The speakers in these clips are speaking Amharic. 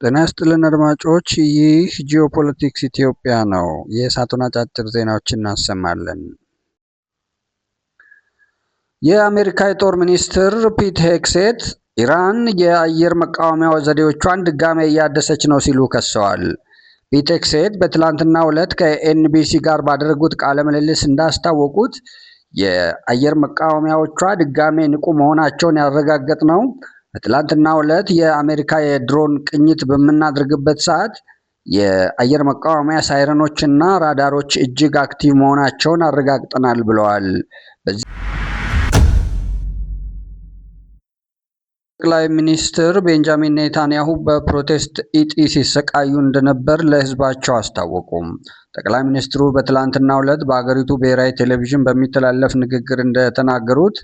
ጤና ይስጥልን አድማጮች፣ ይህ ጂኦፖለቲክስ ኢትዮጵያ ነው። የሰዓቱን አጫጭር ዜናዎችን እናሰማለን። የአሜሪካ የጦር ሚኒስትር ፒት ሄግሴት ኢራን የአየር መቃወሚያ ዘዴዎቿን ድጋሜ እያደሰች ነው ሲሉ ከሰዋል። ፒት ሄግሴት በትላንትናው ዕለት ከኤንቢሲ ጋር ባደረጉት ቃለ ምልልስ እንዳስታወቁት የአየር መቃወሚያዎቿ ድጋሜ ንቁ መሆናቸውን ያረጋገጥነው በትላንትናው ዕለት የአሜሪካ የድሮን ቅኝት በምናደርግበት ሰዓት የአየር መቃወሚያ ሳይረኖችና ራዳሮች እጅግ አክቲቭ መሆናቸውን አረጋግጠናል ብለዋል። ጠቅላይ ሚኒስትር ቤንጃሚን ኔታንያሁ በፕሮቴስት እጢ ሲሰቃዩ እንደነበር ለሕዝባቸው አስታወቁም። ጠቅላይ ሚኒስትሩ በትላንትናው ዕለት በአገሪቱ ብሔራዊ ቴሌቪዥን በሚተላለፍ ንግግር እንደተናገሩት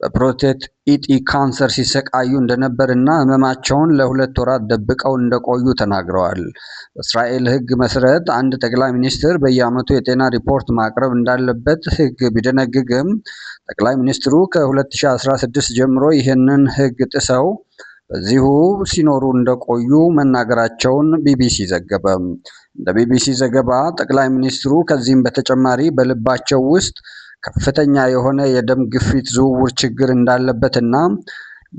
በፕሮቴስት እጢ ካንሰር ሲሰቃዩ እንደነበር እና ህመማቸውን ለ2 ወራት ደብቀው እንደቆዩ ተናግረዋል። በእስራኤል ሕግ መሰረት አንድ ጠቅላይ ሚኒስትር በየዓመቱ የጤና ሪፖርት ማቅረብ እንዳለበት ሕግ ቢደነግግም ጠቅላይ ሚኒስትሩ ከ2016 ጀምሮ ይህንን ሕግ ጥሰው በዚሁ ሲኖሩ እንደቆዩ መናገራቸውን ቢቢሲ ዘገበ። እንደ ቢቢሲ ዘገባ ጠቅላይ ሚኒስትሩ ከዚህም በተጨማሪ በልባቸው ውስጥ ከፍተኛ የሆነ የደም ግፊት ዝውውር ችግር እንዳለበትና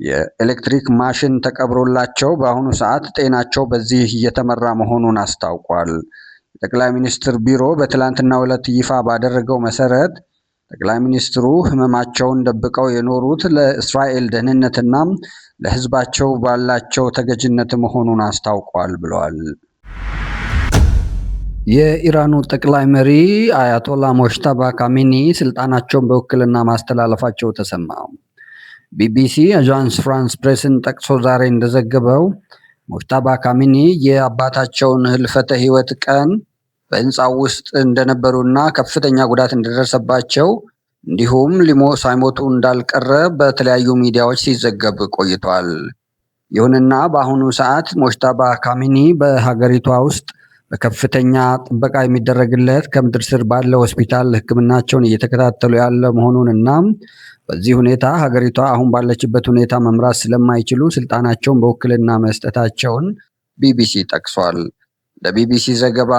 የኤሌክትሪክ ማሽን ተቀብሮላቸው በአሁኑ ሰዓት ጤናቸው በዚህ እየተመራ መሆኑን አስታውቋል። የጠቅላይ ሚኒስትር ቢሮ በትላንትናው ዕለት ይፋ ባደረገው መሰረት ጠቅላይ ሚኒስትሩ ህመማቸውን ደብቀው የኖሩት ለእስራኤል ደህንነትና ለህዝባቸው ባላቸው ተገዥነት መሆኑን አስታውቋል ብለዋል። የኢራኑ ጠቅላይ መሪ አያቶላ ሞጅተባ ካሚኒ ስልጣናቸውን በውክልና ማስተላለፋቸው ተሰማ። ቢቢሲ አጃንስ ፍራንስ ፕሬስን ጠቅሶ ዛሬ እንደዘገበው ሞጅተባ ካሚኒ የአባታቸውን ህልፈተ ህይወት ቀን በህንፃው ውስጥ እንደነበሩና ከፍተኛ ጉዳት እንደደረሰባቸው እንዲሁም ሳይሞቱ እንዳልቀረ በተለያዩ ሚዲያዎች ሲዘገብ ቆይቷል። ይሁንና በአሁኑ ሰዓት ሞጅተባ ካሚኒ በሀገሪቷ ውስጥ በከፍተኛ ጥበቃ የሚደረግለት ከምድር ስር ባለው ሆስፒታል ሕክምናቸውን እየተከታተሉ ያለ መሆኑንና በዚህ ሁኔታ ሀገሪቷ አሁን ባለችበት ሁኔታ መምራት ስለማይችሉ ስልጣናቸውን በውክልና መስጠታቸውን ቢቢሲ ጠቅሷል። ለቢቢሲ ዘገባ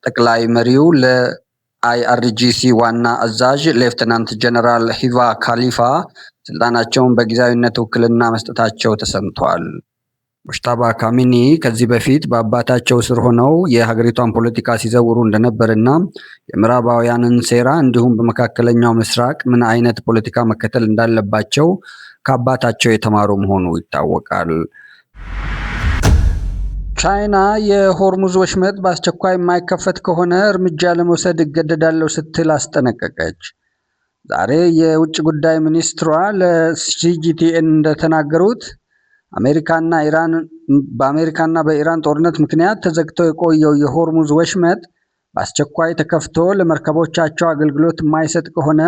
ጠቅላይ መሪው ለአይአርጂሲ ዋና አዛዥ ሌፍተናንት ጀነራል ሂቫ ካሊፋ ስልጣናቸውን በጊዜያዊነት ውክልና መስጠታቸው ተሰምቷል። ሞጅተባ ካሚኒ ከዚህ በፊት በአባታቸው ስር ሆነው የሀገሪቷን ፖለቲካ ሲዘውሩ እንደነበርና የምዕራባውያንን ሴራ እንዲሁም በመካከለኛው ምስራቅ ምን አይነት ፖለቲካ መከተል እንዳለባቸው ከአባታቸው የተማሩ መሆኑ ይታወቃል። ቻይና የሆርሙዝ ወሽመጥ በአስቸኳይ የማይከፈት ከሆነ እርምጃ ለመውሰድ እገደዳለሁ ስትል አስጠነቀቀች። ዛሬ የውጭ ጉዳይ ሚኒስትሯ ለሲጂቲኤን እንደተናገሩት በአሜሪካና በኢራን ጦርነት ምክንያት ተዘግቶ የቆየው የሆርሙዝ ወሽመጥ በአስቸኳይ ተከፍቶ ለመርከቦቻቸው አገልግሎት የማይሰጥ ከሆነ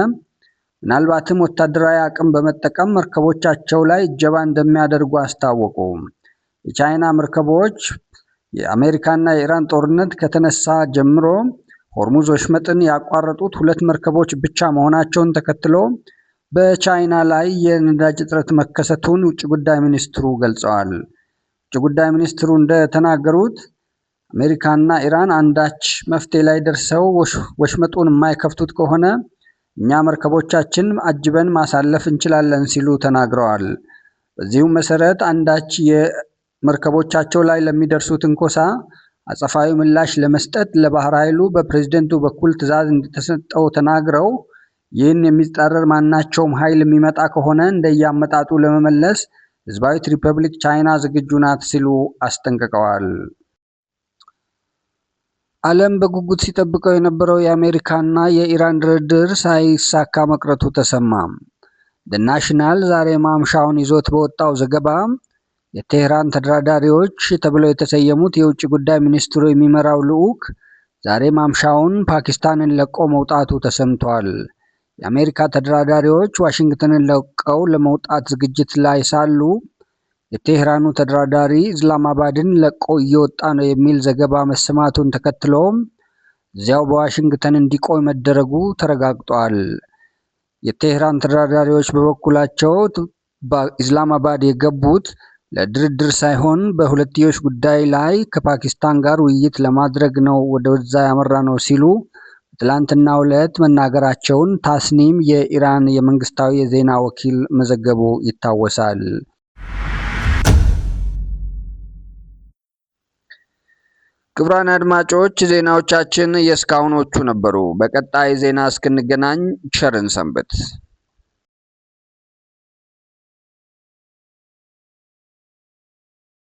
ምናልባትም ወታደራዊ አቅም በመጠቀም መርከቦቻቸው ላይ እጀባ እንደሚያደርጉ አስታወቁ። የቻይና መርከቦች የአሜሪካና የኢራን ጦርነት ከተነሳ ጀምሮ ሆርሙዝ ወሽመጥን ያቋረጡት 2 መርከቦች ብቻ መሆናቸውን ተከትሎ በቻይና ላይ የነዳጅ እጥረት መከሰቱን ውጭ ጉዳይ ሚኒስትሩ ገልጸዋል። ውጭ ጉዳይ ሚኒስትሩ እንደተናገሩት አሜሪካና ኢራን አንዳች መፍትሄ ላይ ደርሰው ወሽመጡን የማይከፍቱት ከሆነ እኛ መርከቦቻችን አጅበን ማሳለፍ እንችላለን ሲሉ ተናግረዋል። በዚሁም መሰረት አንዳች የመርከቦቻቸው ላይ ለሚደርሱ ትንኮሳ አጸፋዊ ምላሽ ለመስጠት ለባህር ኃይሉ በፕሬዝደንቱ በኩል ትዕዛዝ እንደተሰጠው ተናግረው ይህን የሚጻረር ማናቸውም ኃይል የሚመጣ ከሆነ እንደያመጣጡ ለመመለስ ህዝባዊት ሪፐብሊክ ቻይና ዝግጁ ናት ሲሉ አስጠንቅቀዋል። ዓለም በጉጉት ሲጠብቀው የነበረው የአሜሪካና የኢራን ድርድር ሳይሳካ መቅረቱ ተሰማ። ናሽናል ዛሬ ማምሻውን ይዞት በወጣው ዘገባ የቴህራን ተደራዳሪዎች ተብለው የተሰየሙት የውጭ ጉዳይ ሚኒስትሩ የሚመራው ልዑክ ዛሬ ማምሻውን ፓኪስታንን ለቆ መውጣቱ ተሰምቷል። የአሜሪካ ተደራዳሪዎች ዋሽንግተንን ለቀው ለመውጣት ዝግጅት ላይ ሳሉ የቴህራኑ ተደራዳሪ ኢስላማባድን ለቆ እየወጣ ነው የሚል ዘገባ መሰማቱን ተከትሎ እዚያው በዋሽንግተን እንዲቆይ መደረጉ ተረጋግጧል። የቴህራን ተደራዳሪዎች በበኩላቸው በኢስላማባድ የገቡት ለድርድር ሳይሆን በሁለትዮሽ ጉዳይ ላይ ከፓኪስታን ጋር ውይይት ለማድረግ ነው ወደዛ ያመራነው ሲሉ በትላንትናው ዕለት መናገራቸውን ታስኒም የኢራን የመንግስታዊ የዜና ወኪል መዘገቡ ይታወሳል። ክቡራን አድማጮች ዜናዎቻችን የእስካሁኖቹ ነበሩ። በቀጣይ ዜና እስክንገናኝ ቸርን ሰንብት።